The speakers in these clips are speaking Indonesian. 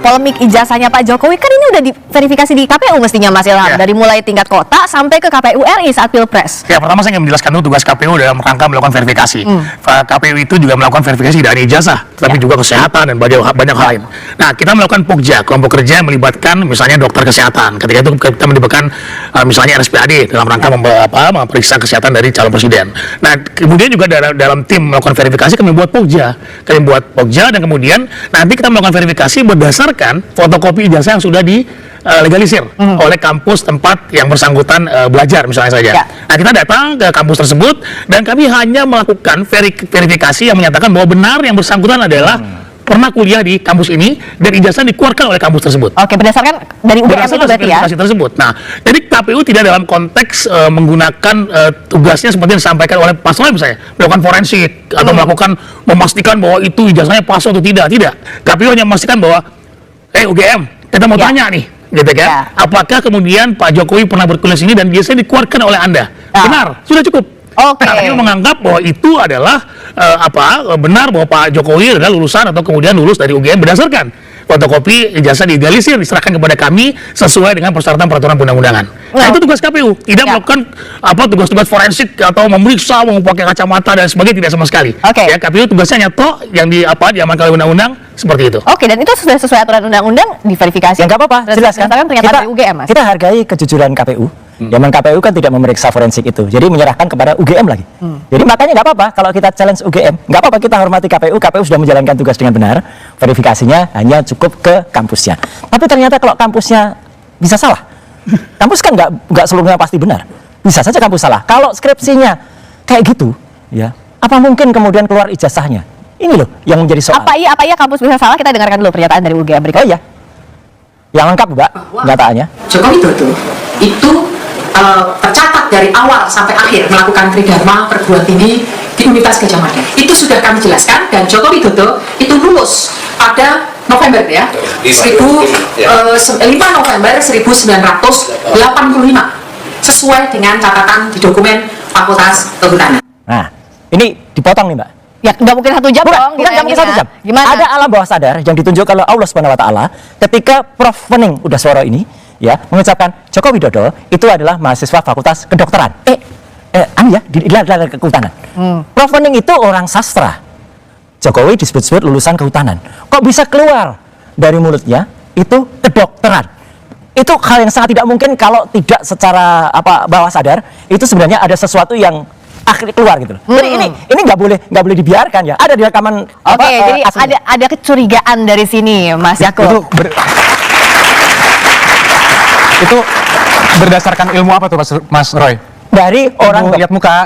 polemik ijazahnya Pak Jokowi kan ini udah diverifikasi di KPU mestinya Mas Ilham, dari mulai tingkat kota sampai ke KPU RI saat Pilpres. Ya, pertama saya ingin menjelaskan dulu tugas KPU dalam rangka melakukan verifikasi. KPU itu juga melakukan verifikasi dari ijazah, tapi juga kesehatan dan banyak hal lain. Nah, kita melakukan POKJA, kelompok kerja yang melibatkan misalnya dokter kesehatan. Ketika itu kita melibatkan misalnya RSPAD dalam rangka memeriksa kesehatan dari calon presiden. Nah, kemudian juga dalam tim melakukan verifikasi kami buat POKJA. Kami buat POKJA dan kemudian nanti kita melakukan verifikasi berdasarkan fotokopi ijazah yang sudah legalisir oleh kampus tempat yang bersangkutan belajar misalnya saja. Nah, kita datang ke kampus tersebut dan kami hanya melakukan verifikasi yang menyatakan bahwa benar yang bersangkutan adalah pernah kuliah di kampus ini dan ijazah dikeluarkan oleh kampus tersebut. Oke, berdasarkan dari UGM itu berarti ya? Tersebut. Nah, jadi KPU tidak dalam konteks menggunakan tugasnya seperti yang disampaikan oleh paslon misalnya, melakukan forensik atau memastikan bahwa itu ijazahnya pas atau tidak. Tidak. KPU hanya memastikan bahwa UGM, kita mau tanya nih, gitu kan? Apakah kemudian Pak Jokowi pernah berkuliah sini dan biasanya dikeluarkan oleh Anda? Benar, sudah cukup. Karena menganggap bahwa itu adalah benar bahwa Pak Jokowi adalah lulusan atau kemudian lulus dari UGM berdasarkan fotokopi ijazah digalisir diserahkan kepada kami sesuai dengan persyaratan peraturan perundang-undangan. Nah, itu tugas KPU, tidak melakukan tugas-tugas forensik atau memeriksa, memakai kacamata dan sebagainya, tidak sama sekali. Ya, KPU tugasnya nyato yang diamankan oleh undang-undang seperti itu. Dan itu sudah sesuai aturan undang-undang diverifikasi. Ya nggak apa-apa, jelaskan. Pernyataan dari UGM, Mas. Kita hargai kejujuran KPU. Zaman KPU kan tidak memeriksa forensik itu, jadi menyerahkan kepada UGM lagi. Jadi makanya nggak apa-apa kalau kita challenge UGM, nggak apa-apa, kita hormati KPU. KPU sudah menjalankan tugas dengan benar, verifikasinya hanya cukup ke kampusnya. Tapi ternyata kalau kampusnya bisa salah, kampus kan nggak seluruhnya pasti benar, bisa saja kampus salah. Kalau skripsinya kayak gitu, ya apa mungkin kemudian keluar ijazahnya? Ini loh yang menjadi soal. Apa iya kampus bisa salah? Kita dengarkan dulu pernyataan dari UGM berikut. Oh iya, yang lengkap Mbak, pernyataannya. Joko Widodo itu tercatat dari awal sampai akhir melakukan tridharma perguruan tinggi di Universitas Gadjah Mada. Itu sudah kami jelaskan, dan Joko Widodo itu lulus pada November 5 November 1985 sesuai dengan catatan di dokumen Fakultas Kehutanan. Nah, ini dipotong nih Mbak. Ya, nggak mungkin 1 jam dong. Bukan mungkin 1 jam. Gimana? Ada alam bawah sadar yang ditunjukkan oleh Allah Subhanahu Wa Taala ketika Prof. Wening Udaswara ini mengucapkan Joko Widodo itu adalah mahasiswa Fakultas Kedokteran. Di kehutanan. Prof. Wening itu orang sastra. Jokowi disebut-sebut lulusan kehutanan. Kok bisa keluar dari mulutnya itu kedokteran? Itu hal yang sangat tidak mungkin kalau tidak secara bawah sadar itu sebenarnya ada sesuatu yang akhirnya keluar gitu. Jadi ini nggak boleh dibiarkan ya. Ada di rekaman. Jadi ada kecurigaan dari sini, Mas Yakub. Itu berdasarkan ilmu apa tuh Mas Roy? Dari orang lihat muka,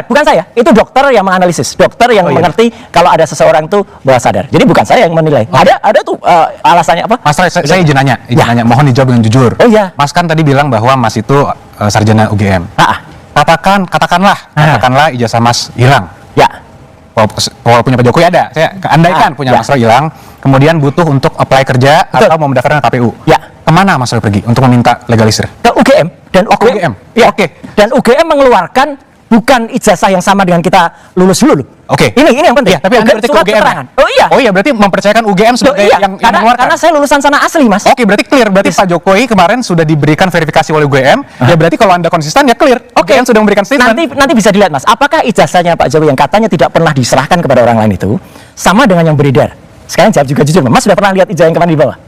bukan saya. Itu dokter yang menganalisis, dokter yang mengerti kalau ada seseorang tuh bawah sadar. Jadi bukan saya yang menilai. Ada tuh alasannya apa? Mas Roy, saya izin nanya. Mohon dijawab dengan jujur. Oh iya. Mas kan tadi bilang bahwa Mas itu sarjana UGM. Katakanlah ijazah Mas hilang. Ya. Walaupun punya Pak Jokowi ada. Saya andaikan punya Mas Roy hilang, kemudian butuh untuk apply kerja atau mau mendaftarkan KPU. Ya. Kemana Mas Roy pergi untuk meminta legalisir? Ke UGM dan UGM. Ya. Dan UGM mengeluarkan bukan ijazah yang sama dengan kita lulus dulu. Ini yang penting. Tapi Anda berarti ke UGM. Oh iya, berarti mempercayakan UGM sebagai yang mengeluarkan. Karena saya lulusan sana asli, Mas. Berarti clear. Berarti Pak Jokowi kemarin sudah diberikan verifikasi oleh UGM. Ya berarti kalau Anda konsisten ya clear. UGM sudah memberikan statement. Nanti bisa dilihat, Mas. Apakah ijazahnya Pak Jokowi yang katanya tidak pernah diserahkan kepada orang lain itu sama dengan yang beredar? Sekarang jawab juga jujur, Mas. Sudah pernah lihat ijazah yang kemarin di bawah?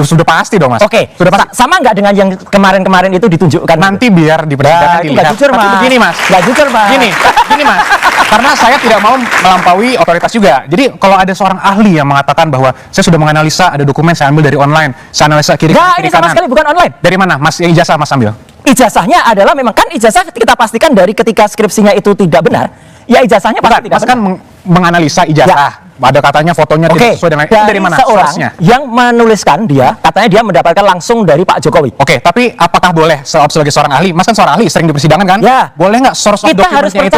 Sudah pasti dong Mas. Sudah pasti. Sama nggak dengan yang kemarin-kemarin itu ditunjukkan? Nanti biar di persidangan dilihat. Nggak jujur, Mas. Begini Mas. Nggak jujur, Mas. Gini Mas. Karena saya tidak mau melampaui otoritas juga. Jadi kalau ada seorang ahli yang mengatakan bahwa saya sudah menganalisa ada dokumen saya ambil dari online, saya analisa kiri kanan. Ini sama sekali bukan online. Dari mana Mas? Yang ijazah Mas ambil? Ijazahnya adalah memang kan ijazah kita pastikan dari ketika skripsinya itu tidak benar. Ya ijazahnya pasti tidak benar. Mas kan menganalisa ijazah. Ada katanya fotonya tidak sesuai dengan itu dari mana source-nya? Yang menuliskan katanya dia mendapatkan langsung dari Pak Jokowi. Tapi apakah boleh sebagai seorang ahli? Mas kan seorang ahli, sering di persidangan kan? Ya. Boleh nggak source of dokumennya itu?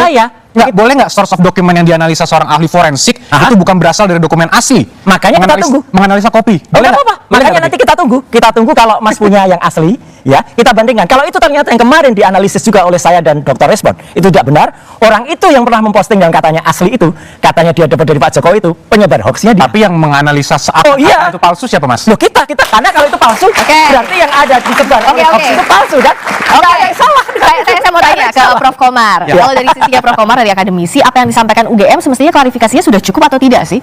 Boleh nggak source of dokumen yang dianalisa seorang ahli forensik itu bukan berasal dari dokumen asli? Makanya kita tunggu. Menganalisa kopi. Boleh apa-apa. Makanya nanti kita tunggu. Kita tunggu kalau Mas punya yang asli. ya kita bandingkan. Kalau itu ternyata yang kemarin dianalisis juga oleh saya dan Dr. Respon itu tidak benar, orang itu yang pernah memposting yang katanya asli itu, katanya dia dapat dari Pak Jokowi itu penyebar hoaxnya dia. Tapi yang menganalisa Oh, iya. itu palsu siapa, Mas? Loh kita karena kalau itu palsu berarti yang ada disebar oleh hoax itu palsu kan? Nggak ada yang salah. Saya mau tanya ke Prof. Komar. Ya. Kalau dari sisinya Prof. Komar dari akademisi, apa yang disampaikan UGM semestinya klarifikasinya sudah cukup atau tidak sih?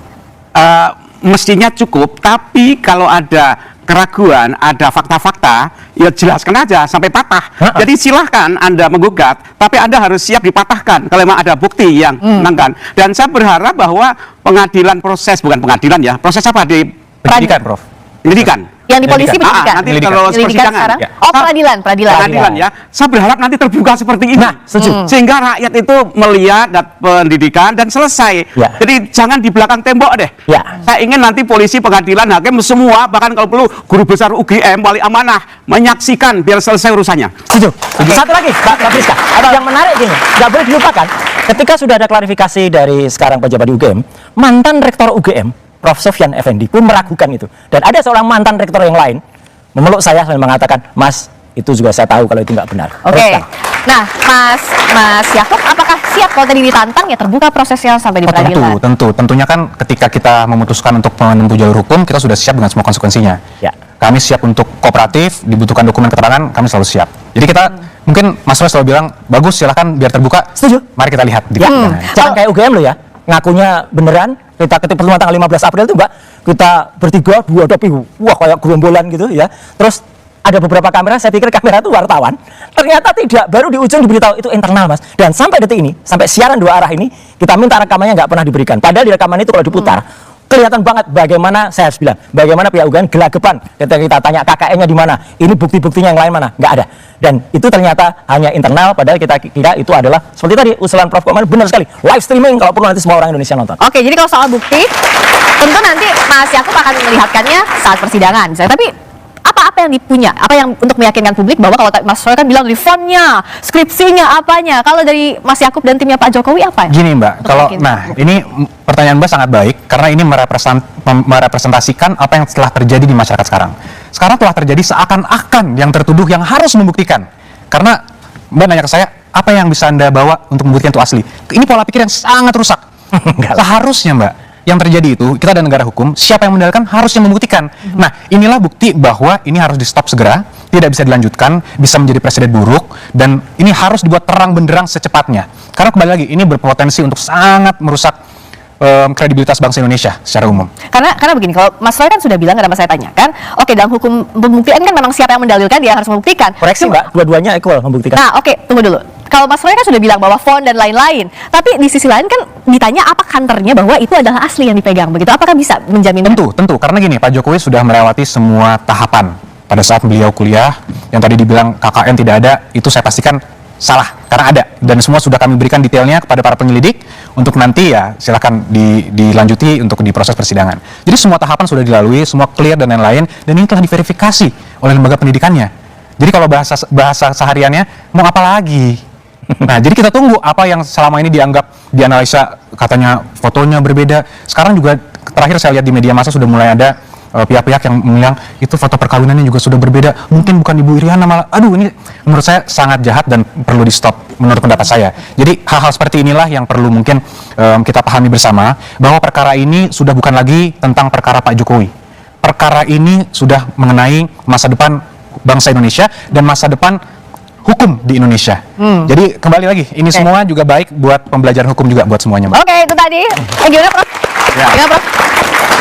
Mestinya cukup, tapi kalau ada keraguan, ada fakta-fakta, ya jelaskan aja sampai patah. Jadi silahkan Anda menggugat, tapi Anda harus siap dipatahkan kalau memang ada bukti yang menangkan. Dan saya berharap bahwa bukan pengadilan ya, proses apa di Penyidikan, Prof. penyidikan. Yang di polisi penyidikan. Nanti kalau Penyelidikan persidangan. sekarang? Ya. Oh, peradilan. Ya. Saya berharap nanti terbuka seperti ini. Nah, setuju. Sehingga rakyat itu melihat pendidikan dan selesai. Ya. Jadi jangan di belakang tembok deh. Ya. Saya ingin nanti polisi, pengadilan, hakim semua, bahkan kalau perlu guru besar UGM, wali amanah menyaksikan biar selesai urusannya. Setuju. Satu lagi, Mbak Priska. Yang menarik gini, nggak boleh dilupakan. Ketika sudah ada klarifikasi dari sekarang pejabat di UGM, mantan rektor UGM, Prof. Sofyan Effendi pun meragukan itu. Dan ada seorang mantan rektor yang lain memeluk saya sambil mengatakan, Mas, itu juga saya tahu kalau itu nggak benar. Oke. Teruskan. Nah, Mas Yakub, apakah siap kalau tadi ditantang ya terbuka prosesnya sampai di peradilan? Tentunya kan ketika kita memutuskan untuk menempuh jalur hukum, kita sudah siap dengan semua konsekuensinya. Ya. Kami siap untuk kooperatif, dibutuhkan dokumen keterangan, kami selalu siap. Jadi kita mungkin Mas Roy selalu bilang, bagus silahkan biar terbuka. Setuju. Mari kita lihat di Ya, persidangan. jangan kayak UGM lo ya, ngakunya beneran. Kita ketika pertemuan tanggal 15 April itu Mbak, kita bertiga dua dapil, wah kayak gerombolan gitu ya. Terus ada beberapa kamera, saya pikir kamera itu wartawan. Ternyata tidak, baru di ujung diberitahu itu internal Mas. Dan sampai detik ini, sampai siaran dua arah ini, kita minta rekamannya nggak pernah diberikan. Padahal di rekaman itu kalau diputar, kelihatan banget bagaimana, saya harus bilang, bagaimana pihak UGM gelagapan ketika kita tanya KKN-nya di mana, ini bukti-buktinya yang lain mana, nggak ada. Dan itu ternyata hanya internal, padahal kita kira itu adalah seperti tadi usulan Prof. Komar, benar sekali, live streaming kalau perlu nanti semua orang Indonesia nonton. Oke, jadi kalau soal bukti, tentu nanti Mas Yakub akan melihatkannya saat persidangan. Tapi apa yang dipunya? Apa yang untuk meyakinkan publik bahwa kalau Mas Roy kan bilang dari fontnya, skripsinya, apanya. Kalau dari Mas Yakub dan timnya Pak Jokowi apa? Gini Mbak, Untuk kalau meyakinkan. ini pertanyaan Mbak sangat baik karena ini merepresentasikan apa yang telah terjadi di masyarakat sekarang. Sekarang telah terjadi seakan-akan yang tertuduh yang harus membuktikan. Karena Mbak nanya ke saya, apa yang bisa Anda bawa untuk membuktikan itu asli? Ini pola pikir yang sangat rusak. Seharusnya Mbak, yang terjadi itu, kita ada negara hukum, siapa yang mendalilkan harusnya membuktikan. Nah, inilah bukti bahwa ini harus di-stop segera, tidak bisa dilanjutkan, bisa menjadi presiden buruk, dan ini harus dibuat terang benderang secepatnya. Karena kembali lagi, ini berpotensi untuk sangat merusak kredibilitas bangsa Indonesia secara umum. Karena begini, kalau Mas Roy kan sudah bilang, kenapa saya tanyakan, oke, dalam hukum pembuktian kan memang siapa yang mendalilkan dia harus membuktikan. Koreksi Mbak, dua-duanya equal membuktikan. Nah, oke, tunggu dulu. Kalau Mas Roy kan sudah bilang bahwa font dan lain-lain, tapi di sisi lain kan ditanya apa kantornya bahwa itu adalah asli yang dipegang, begitu? Apakah bisa menjamin? Tentu, karena gini, Pak Jokowi sudah melewati semua tahapan pada saat beliau kuliah. Yang tadi dibilang KKN tidak ada, itu saya pastikan salah, karena ada. Dan semua sudah kami berikan detailnya kepada para penyelidik, untuk nanti ya silakan dilanjuti untuk di proses persidangan. Jadi semua tahapan sudah dilalui, semua clear dan lain-lain, dan ini telah diverifikasi oleh lembaga pendidikannya. Jadi kalau bahasa sehariannya, mau apa lagi? Nah, jadi kita tunggu apa yang selama ini dianalisa, katanya fotonya berbeda. Sekarang juga terakhir saya lihat di media massa sudah mulai ada pihak-pihak yang bilang itu foto perkawinannya juga sudah berbeda. Mungkin bukan Ibu Iriana malah. Aduh, ini menurut saya sangat jahat dan perlu di-stop menurut pendapat saya. Jadi hal-hal seperti inilah yang perlu mungkin kita pahami bersama, bahwa perkara ini sudah bukan lagi tentang perkara Pak Jokowi. Perkara ini sudah mengenai masa depan bangsa Indonesia dan masa depan hukum di Indonesia. Jadi kembali lagi, ini semua juga baik buat pembelajaran hukum juga buat semuanya, Mbak. Oke, itu tadi. Gimana, Prof? Ya. Gimana, Prof?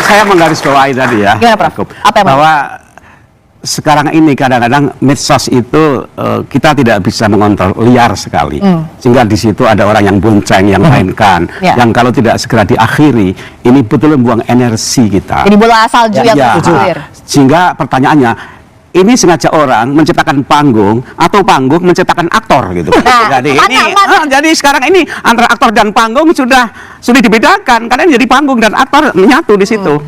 Saya menggarisbawahi tadi ya, Gimana, Prof? Apa yang bahwa sekarang ini kadang-kadang medsos itu kita tidak bisa mengontrol, liar sekali, sehingga di situ ada orang yang bonceng, yang mainkan, Ya. yang kalau tidak segera diakhiri, ini betul membuang energi kita. Jadi bola salju yang Ya, bergulir. sehingga pertanyaannya, ini sengaja orang menciptakan panggung atau panggung menciptakan aktor gitu. Nah, Jadi sekarang ini antara aktor dan panggung sudah dibedakan, karena ini jadi panggung dan aktor menyatu di situ.